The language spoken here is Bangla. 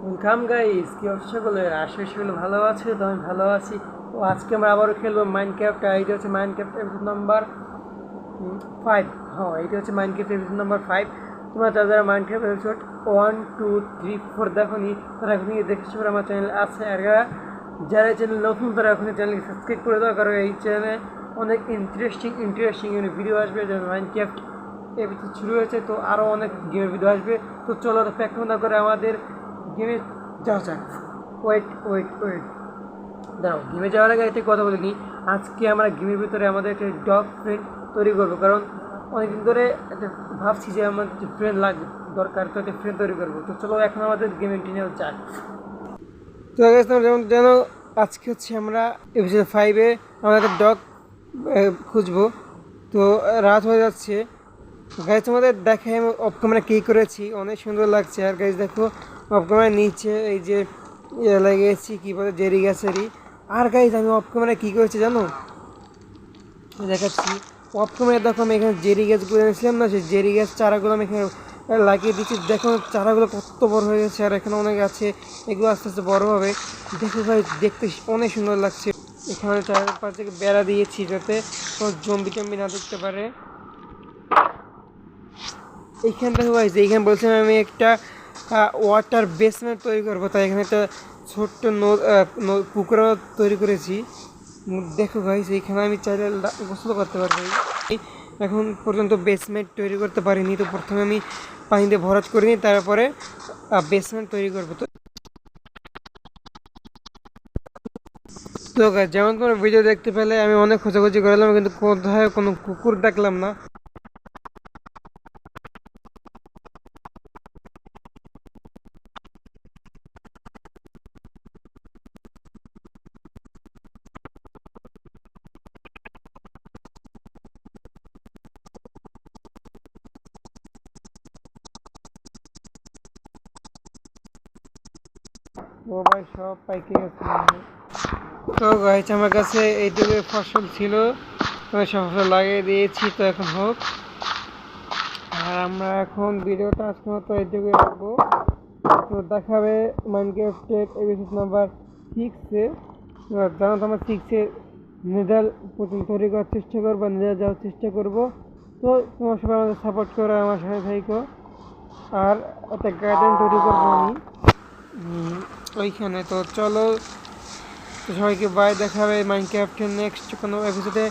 ওয়েলকাম গাইস, কি অবস্থা সকলের? আশা করি সকলে ভালো আছে। তো আমি ভালো আছি। তো আজকে আমরা আবারও খেলবো মাইনক্রাফট। এইটা হচ্ছে মাইনক্রাফট এপিসোড নাম্বার 5। হ্যাঁ, এইটা হচ্ছে মাইনক্রাফট এপিসোড নাম্বার 5। তোমরা যারা যারা মাইনক্রাফট এপিসোড 1, 2, 3, 4 দেখোনি, তারা এখনই দেখেছো আমার চ্যানেল আছে। আর যারা চ্যানেল নতুন তারা এখনই চ্যানেলকে সাবস্ক্রাইব করে দাও, কারণ এই চ্যানেলে অনেক ইন্টারেস্টিং ভিডিও আসবে। যেমন মাইনক্রাফট এপিসোড শুরু হয়েছে, তো আরও অনেক গেমের ভিডিও আসবে। তো চলো প্যাক না করে আমাদের গেমে যাওয়া যাক। ওয়েট, দাঁড়াও, গেমে যাওয়ার আগে একটা কথা বলে নিই। আজকে আমরা গেমের ভিতরে আমাদের একটা ডগ ফ্রেন্ড তৈরি করবো, কারণ অনেকদিন ধরে একটা ভাবছি যে আমার ফ্রেন্ড লাগবে, দরকার। তো একটা ফ্রেন্ড তৈরি করবো। তো চলো এখন আমাদের গেমের টিনেও যাক। তো যেমন যেন আজকে হচ্ছে আমরা এপিসোড 5-এ আমরা একটা ডগ খুঁজবো। তো রাত হয়ে যাচ্ছে। গাইজ তোমাদের দেখে আমি অফ ক্যামেরা কী করেছি, অনেক সুন্দর লাগছে। আর গাইজ দেখো, অফ ক্যামেরার নিচে এই যে লাগিয়েছি কী বলে, জেরি গ্যাসেরই। আর গাইজ আমি অফ ক্যামেরা কী করেছি জানো, দেখাচ্ছি। অফ ক্যামেরা দেখো, আমি এখানে জেরি গ্যাসগুলো এনেছিলাম না, সেই জেরি গ্যাস চারাগুলো আমি এখানে লাগিয়ে দিচ্ছি। দেখো চারাগুলো কত বড় হয়ে গেছে, আর এখানে অনেক আছে। এগুলো আস্তে আস্তে বড় হবে। দেখো ভাই, দেখতে অনেক সুন্দর লাগছে। এখানে চারপাশ থেকে বেড়া দিয়েছি যাতে কোনো জম্বি টম্বি না দেখতে পারে। এইখান থেকে হয়েছে, এইখানে বলছিলাম আমি একটা ওয়াটার বেসমেন্ট তৈরি করবো, তাই এখানে একটা ছোট্ট পুকুর তৈরি করেছি। দেখো গাইস, এইখানে আমি চাইলে গোসল করতে পারবো। এখন পর্যন্ত বেসমেন্ট তৈরি করতে পারিনি, তো প্রথমে আমি পানি দিয়ে ভরাট করিনি, তারপরে বেসমেন্ট তৈরি করবো। তো গাইস, যেমন তোমার ভিডিও দেখতে পেলে আমি অনেক খোঁজাখুঁজি করলাম, কিন্তু কোথায় কোনো কুকুর দেখলাম না। ও ভাই, সব পাইকে গেছে। তো গাইস, আমার কাছে এইটুকু ফসল ছিল, তো সব ফসল লাগিয়ে দিয়েছি। তো এখন হোক। আর আমরা এখন ভিডিওটা আজকের মতো এইটুকু রাখবো। তো দেখাবে মাইনক্রাফটের এপিসোড নাম্বার 6-এ। জানো তো আমরা 6-এ নেদার প্রথম তৈরি করার চেষ্টা করবো, নেদার যাওয়ার চেষ্টা করবো। তো তোমার সবাই আমাদের সাপোর্ট করে আমার সাথে থাকো। আর একটা গার্ডেন তৈরি করবো আমি ওইখানে। তো চলো, তো সবাইকে বাই, দেখাবে মাইনক্রাফটের নেক্সট কোনো এপিসোডে।